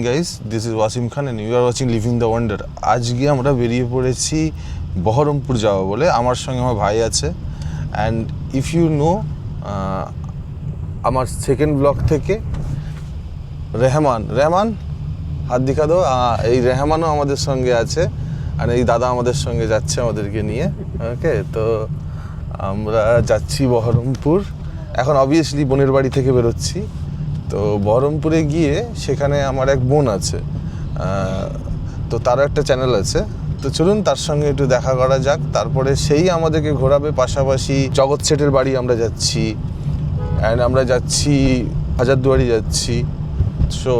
guys, this is Wasim Khan and you are watching Living the Wonder. আজকে আমরা বেরিয়ে পড়েছি বহরমপুর যাওয়া বলে। আমার সঙ্গে আমার ভাই আছে অ্যান্ড ইফ ইউ নো আমার সেকেন্ড ব্লগ থেকে রেহমান হাত দেখা দাও, এই রেহমানও আমাদের সঙ্গে আছে আর এই দাদা আমাদের সঙ্গে যাচ্ছে আমাদেরকে নিয়ে। ওকে, তো আমরা যাচ্ছি বহরমপুর। এখন অবভিয়াসলি বোনের বাড়ি থেকে বেরোচ্ছি। তো বহরমপুরে গিয়ে সেখানে আমার এক বোন আছে, তো তারও একটা চ্যানেল আছে, তো চলুন তার সঙ্গে একটু দেখা করা যাক। তারপরে সেই আমাদেরকে ঘোরাবে, পাশাপাশি জগৎ শেঠের বাড়ি আমরা যাচ্ছি অ্যান্ড আমরা যাচ্ছি হাজারদুয়ারি যাচ্ছি। সো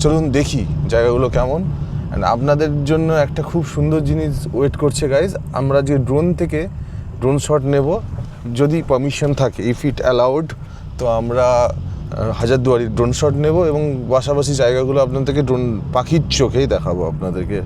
চলুন দেখি জায়গাগুলো কেমন। অ্যান্ড আপনাদের জন্য একটা খুব সুন্দর জিনিস ওয়েট করছে গাইজ। আমরা যে ড্রোন শট নেব, যদি পারমিশন থাকে, ইফ ইট অ্যালাউড, তো আমরা হাজারদুয়ারির ড্রোন শট নেব এবং পাশাপাশি জায়গাগুলো আপনাদেরকে পাখির চোখেই দেখাবো আপনাদেরকে।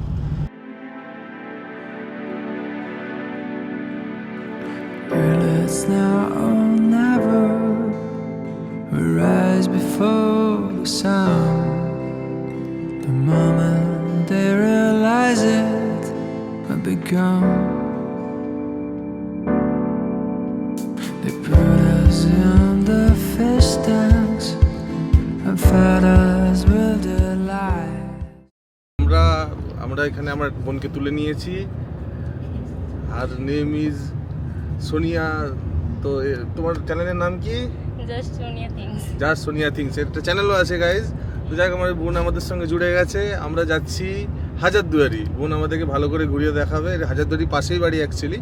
আমরা এখানে আমার বোনকে তুলে নিয়েছি আর নেম ইজ সোনিয়া। তো তোমার চ্যানেলের নাম কি? Just Sonia things. একটা চ্যানেলও আছে গাইজ। তো যাক, আমার বোন আমাদের সঙ্গে জুড়ে গেছে। আমরা যাচ্ছি হাজারদুয়ারি। বোন আমাদেরকে ভালো করে ঘুরিয়ে দেখাবে। হাজারদুয়ারি পাশেই বাড়ি অ্যাকচুয়ালি।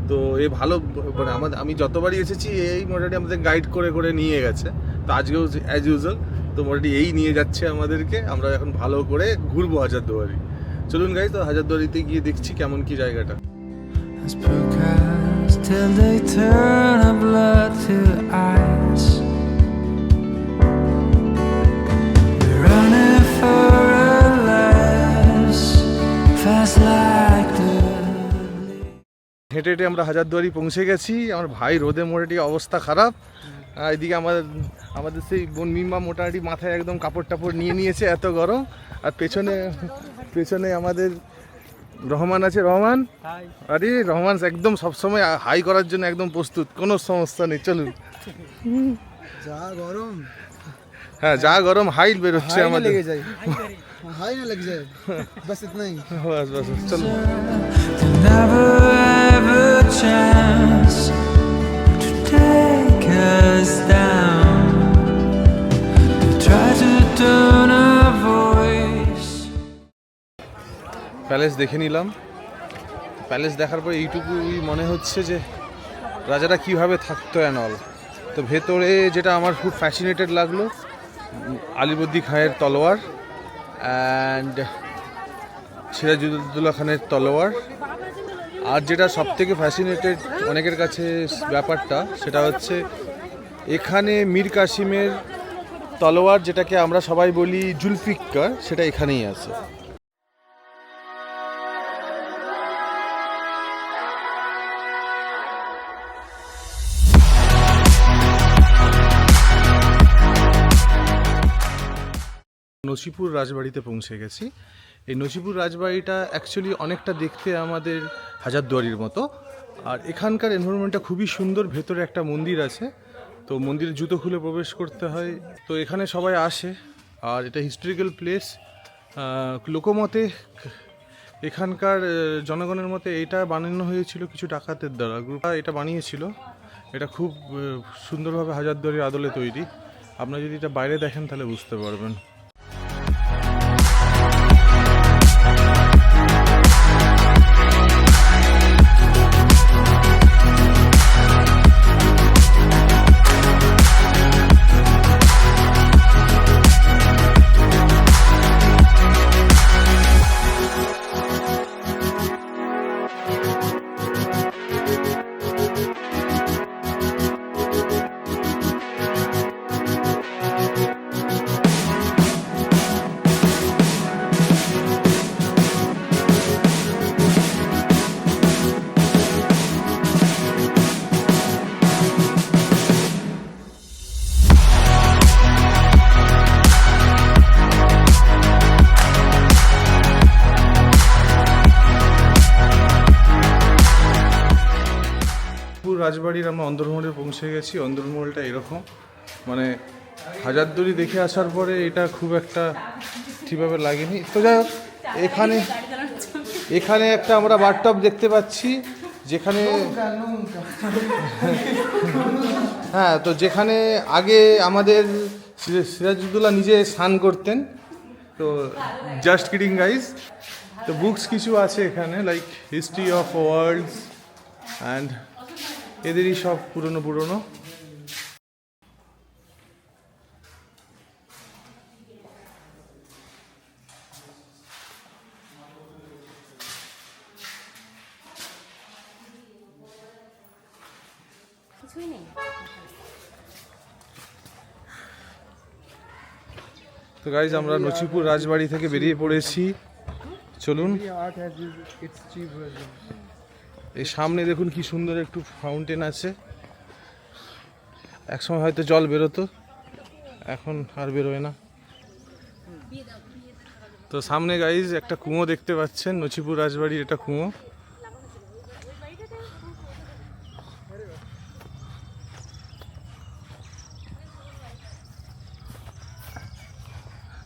তো এ ভালো, মানে আমি যতবারই এসেছি এই মোটামুটি আমাদের গাইড করে করে নিয়ে গেছে। তো আজকেও অ্যাজ ইউজুয়াল তো মোটামুটি এই নিয়ে যাচ্ছে আমাদেরকে। আমরা এখন ভালো করে ঘুরবো হাজারদুয়ারি। চলুন গাইজ, তো হাজারদুয়ারিতে গিয়ে দেখছি কেমন কি জায়গাটা। Till they turn a blood to ice, we're running for our lives, fast like the হেঁটে হেঁটে আমরা হাজারদুয়ারি পৌঁছে গেছি। আমার ভাই রোদে মোটামুটি অবস্থা খারাপ। এদিকে আমাদের সেই বোন মিমা মোটামুটি মাথায় একদম কাপড় টাপড় নিয়ে নিয়েছে, এত গরম। আর পেছনে আমাদের রহমান আছে। রহমান, আরে রহমান একদম সবসময় হাই করার জন্য একদম প্রস্তুত, কোনো সমস্যা নেই। চলুন। যা গরম, হ্যাঁ যা গরম হাই বেরোচ্ছে আমাদের। হাই না লেগে যায়, বাস ইতনাই। বাস বাস চলো। প্যালেস দেখে নিলাম। প্যালেস দেখার পর এইটুকুই মনে হচ্ছে যে রাজারা কীভাবে থাকতো অ্যান্ড অল। তো ভেতরে যেটা আমার খুব ফ্যাসিনেটেড লাগলো, আলিবর্দি খাঁয়ের তলোয়ার অ্যান্ড সিরাজউদ্দৌলা খানের তলোয়ার। আর যেটা সবথেকে ফ্যাসিনেটেড অনেকের কাছে ব্যাপারটা, সেটা হচ্ছে এখানে মীর কাসিমের তলোয়ার, যেটাকে আমরা সবাই বলি জুলফিকার, সেটা এখানেই আছে। নসিপুর রাজবাড়িতে পৌঁছে গেছি। এই নসিপুর রাজবাড়িটা অ্যাকচুয়ালি অনেকটা দেখতে আমাদের হাজারদুয়ারির মতো। আর এখানকার এনভায়রনমেন্টটা খুবই সুন্দর। ভেতরে একটা মন্দির আছে, তো মন্দিরে জুতো খুলে প্রবেশ করতে হয়। তো এখানে সবাই আসে। আর এটা হিস্টোরিক্যাল প্লেস। লোকমতে, এখানকার জনগণের মতে এটা বানানো হয়েছিল কিছু ডাকাতের দ্বারা। গ্রুপটা এটা বানিয়েছিল। এটা খুব সুন্দরভাবে হাজারদুয়ারির আদলে তৈরি। আপনারা যদি এটা বাইরে দেখেন তাহলে বুঝতে পারবেন। রাজবাড়ির আমরা অন্দরমহলে পৌঁছে গেছি। অন্দরমহলটা এরকম, মানে হাজারদুয়ারি দেখে আসার পরে এটা খুব একটা ঠিকভাবে লাগেনি। তো যাই হোক, এখানে একটা আমরা বাথটব দেখতে পাচ্ছি, যেখানে হ্যাঁ, তো যেখানে আগে আমাদের সিরাজউদ্দৌলা নিজে স্নান করতেন। তো জাস্ট কিডিং গাইজ। তো বুকস কিছু আছে এখানে, like history of worlds and এদেরই সব পুরনো পুরনো। কিছুই নেই। তো গাইজ আমরা নচিপুর রাজবাড়ি থেকে বেরিয়ে পড়েছি, চলুন। এই সামনে দেখুন কি সুন্দর একটু ফাউন্টেন আছে, একসময় হয়তো জল বেরোতো, এখন আর বেরোয় না। তো সামনে গাইজ একটা কুয়ো দেখতে পাচ্ছেন, নচিপুর রাজবাড়ির এটা কুয়ো।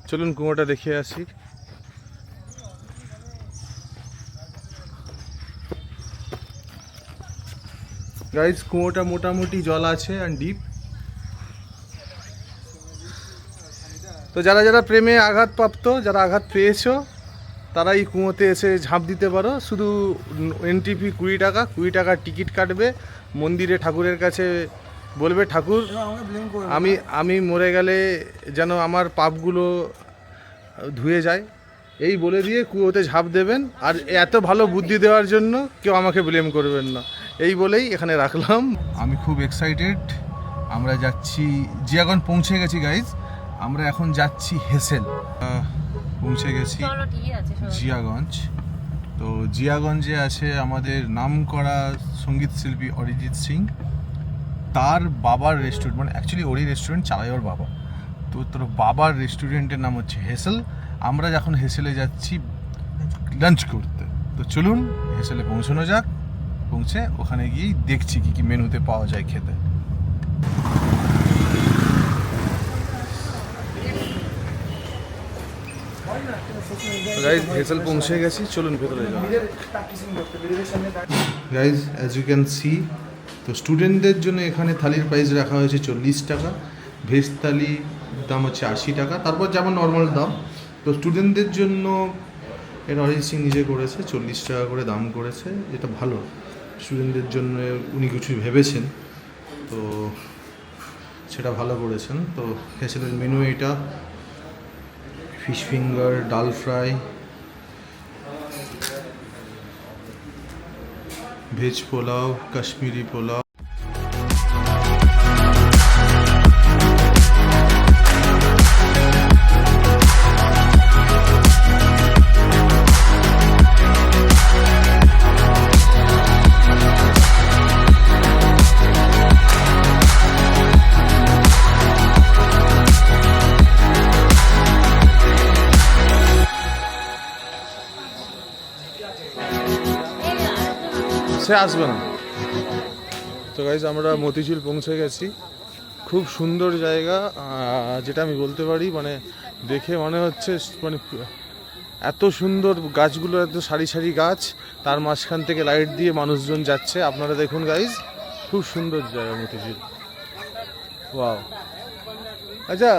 চলুন কুয়োটা দেখে আসি। গাইজ কুয়োটা মোটামুটি জল আছে অ্যান্ড ডিপ। তো যারা যারা প্রেমে আঘাতপ্রাপ্ত, যারা আঘাত পেয়েছো, তারা এই কুয়োতে এসে ঝাঁপ দিতে পারো। শুধু এন্ট্রি ফি 20 টাকা, 20 টাকার টিকিট কাটবে। মন্দিরে ঠাকুরের কাছে বলবে, ঠাকুর আমি মরে গেলে যেন আমার পাপগুলো ধুয়ে যায়, এই বলে দিয়ে কুয়োতে ঝাঁপ দেবেন। আর এত ভালো বুদ্ধি দেওয়ার জন্য কেউ আমাকে ব্লেম করবেন না, এই বলেই এখানে রাখলাম। আমি খুব এক্সাইটেড। আমরা যাচ্ছি, জিয়াগঞ্জ পৌঁছে গেছি গাইজ। আমরা এখন যাচ্ছি হেসেল। পৌঁছে গেছি জিয়াগঞ্জ। তো জিয়াগঞ্জে আছে আমাদের নামকরা সঙ্গীত শিল্পী অরিজিৎ সিং। তার বাবার রেস্টুরেন্ট, মানে অ্যাকচুয়ালি ওরই রেস্টুরেন্ট চালায় ওর বাবা। তো তোর বাবার রেস্টুরেন্টের নাম হচ্ছে হেসেল। আমরা যখন হেসেলে যাচ্ছি লাঞ্চ করতে, তো চলুন হেসেলে পৌঁছানো যাক। পৌঁছে ওখানে গিয়েই দেখছি কি কি মেনুতে পাওয়া যায় খেতে। গাইজ হেসেল পৌঁছে গেছি, চলুন ভেতরে যাওয়া। Guys as you can see, তো স্টুডেন্টদের জন্য এখানে থালির প্রাইস রাখা হয়েছে 40 টাকা। ভেজ থালি দাম হচ্ছে 80 টাকা, তারপর যেমন নর্মাল দাম। তো স্টুডেন্টদের জন্য এটা অরিজিৎ সিং নিজে করেছে, 40 টাকা করে দাম করেছে, যেটা ভালো। স্টুডেন্টদের জন্য উনি কিছু ভেবেছেন, তো সেটা ভালো করেছেন। তো হেসেলের মেনু এটা: ফিশ ফিঙ্গার, ডাল ফ্রাই, ভেজ পোলাও, কাশ্মীরি পোলাও। সে আসবে না। তো গাইজ আমরা মতিঝিল পৌঁছে গেছি। খুব সুন্দর জায়গা, যেটা আমি বলতে পারি, মানে দেখে মনে হচ্ছে মানে এত সুন্দর গাছগুলো, এত সারি সারি গাছ, তার মাঝখান থেকে লাইট দিয়ে মানুষজন যাচ্ছে। আপনারা দেখুন গাইজ, খুব সুন্দর জায়গা মতিঝিল। ওয়াও। আচ্ছা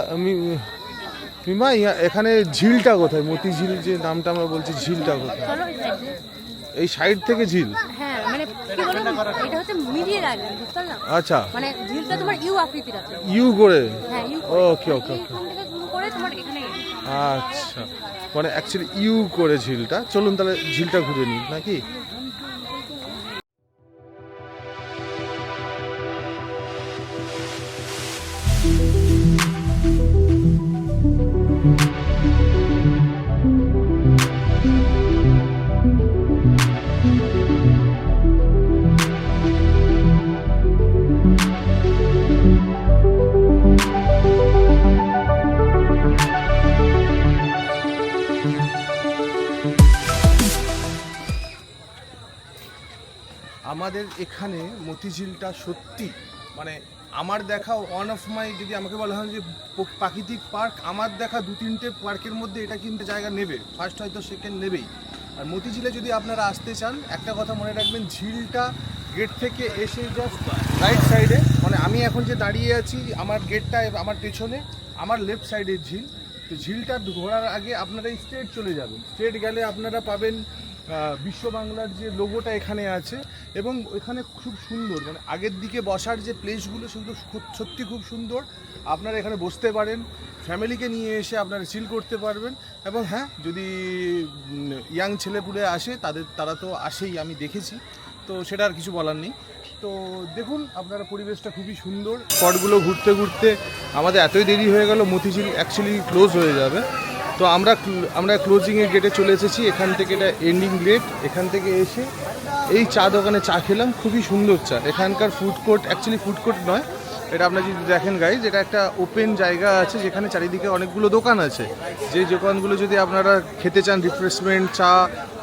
মিমা, এখানে ঝিলটা কোথায়? মতিঝিল যে নামটা আমরা বলছি, ঝিলটা কোথায়? এই সাইড থেকে ঝিল? হ্যাঁ, মানে কি বলুন, এটা হচ্ছে মিডিয়ার আগে, বুঝতে পারলাম। আচ্ছা, মানে ঝিলটা তোমার ইউ আকৃতির আছে। ইউ করে? হ্যাঁ, ইউ। ওকে ওকে ওকে। এখান থেকে শুরু করে তোমার এখানে। আচ্ছা, মানে অ্যাকচুয়ালি ইউ করে ঝিলটা। চলুন তাহলে ঝিলটা ঘুরে নিই নাকি? আমাদের এখানে মতিঝিলটা সত্যি মানে আমার দেখা ওয়ান অফ মাই, যদি আমাকে বলা হয় যে প্রাকৃতিক পার্ক, আমার দেখা 2-3টে পার্কের মধ্যে এটা কিন্তু জায়গা নেবে, ফার্স্ট হয়তো সেকেন্ড নেবেই। আর মতিঝিলে যদি আপনারা আসতে চান, একটা কথা মনে রাখবেন, ঝিলটা গেট থেকে এসে জাস্ট রাইট সাইডে, মানে আমি এখন যে দাঁড়িয়ে আছি আমার গেটটা আমার পেছনে, আমার লেফট সাইডের ঝিল। তো ঝিলটা ঘোরার আগে আপনারা স্ট্রেট চলে যাবেন, স্ট্রেট গেলে আপনারা পাবেন বিশ্ব বাংলার যে লোগোটা এখানে আছে, এবং এখানে খুব সুন্দর, মানে আগের দিকে বসার যে প্লেসগুলো সেগুলো সত্যি খুব সুন্দর। আপনারা এখানে বসতে পারেন, ফ্যামিলিকে নিয়ে এসে আপনারা চিল করতে পারবেন। এবং হ্যাঁ, যদি ইয়াং ছেলেপুলে আসে তারা তো আসেই, আমি দেখেছি, তো সেটা আর কিছু বলার নেই। তো দেখুন আপনারা, পরিবেশটা খুবই সুন্দর। স্পটগুলো ঘুরতে ঘুরতে আমাদের এতই দেরি হয়ে গেল, মতিঝিল অ্যাকচুয়ালি ক্লোজ হয়ে যাবে। তো আমরা ক্লোজিংয়ের গেটে চলে এসেছি, এখান থেকে এটা এন্ডিং গেট। এখান থেকে এসে এই চা দোকানে চা খেলাম, খুবই সুন্দর চা। এখানকার food court, actually food court নয় এটা, আপনারা যদি দেখেন গাইজ, এটা একটা ওপেন জায়গা আছে যেখানে চারিদিকে অনেকগুলো দোকান আছে। যে দোকানগুলো যদি আপনারা খেতে চান, রিফ্রেশমেন্ট, চা,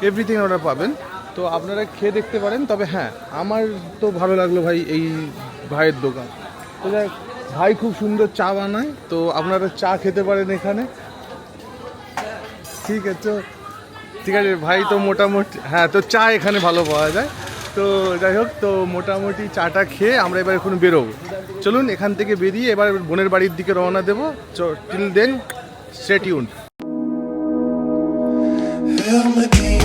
এভরিথিং আপনারা পাবেন। তো আপনারা খেয়ে দেখতে পারেন। তবে হ্যাঁ, আমার তো ভালো লাগলো ভাই এই ভাইয়ের দোকান। তো যাই, ভাই খুব সুন্দর চা বানায়, তো আপনারা চা খেতে পারেন এখানে। ঠিক আছে, ঠিক আছে ভাই, তো মোটামুটি হ্যাঁ, তো চা এখানে ভালো পাওয়া যায়। তো যাই হোক, তো মোটামুটি চাটা খেয়ে আমরা এবার এখন বেরোবো। চলুন এখান থেকে বেরিয়ে এবার বোনের বাড়ির দিকে রওনা দেবো। Till then stay tuned. Film again.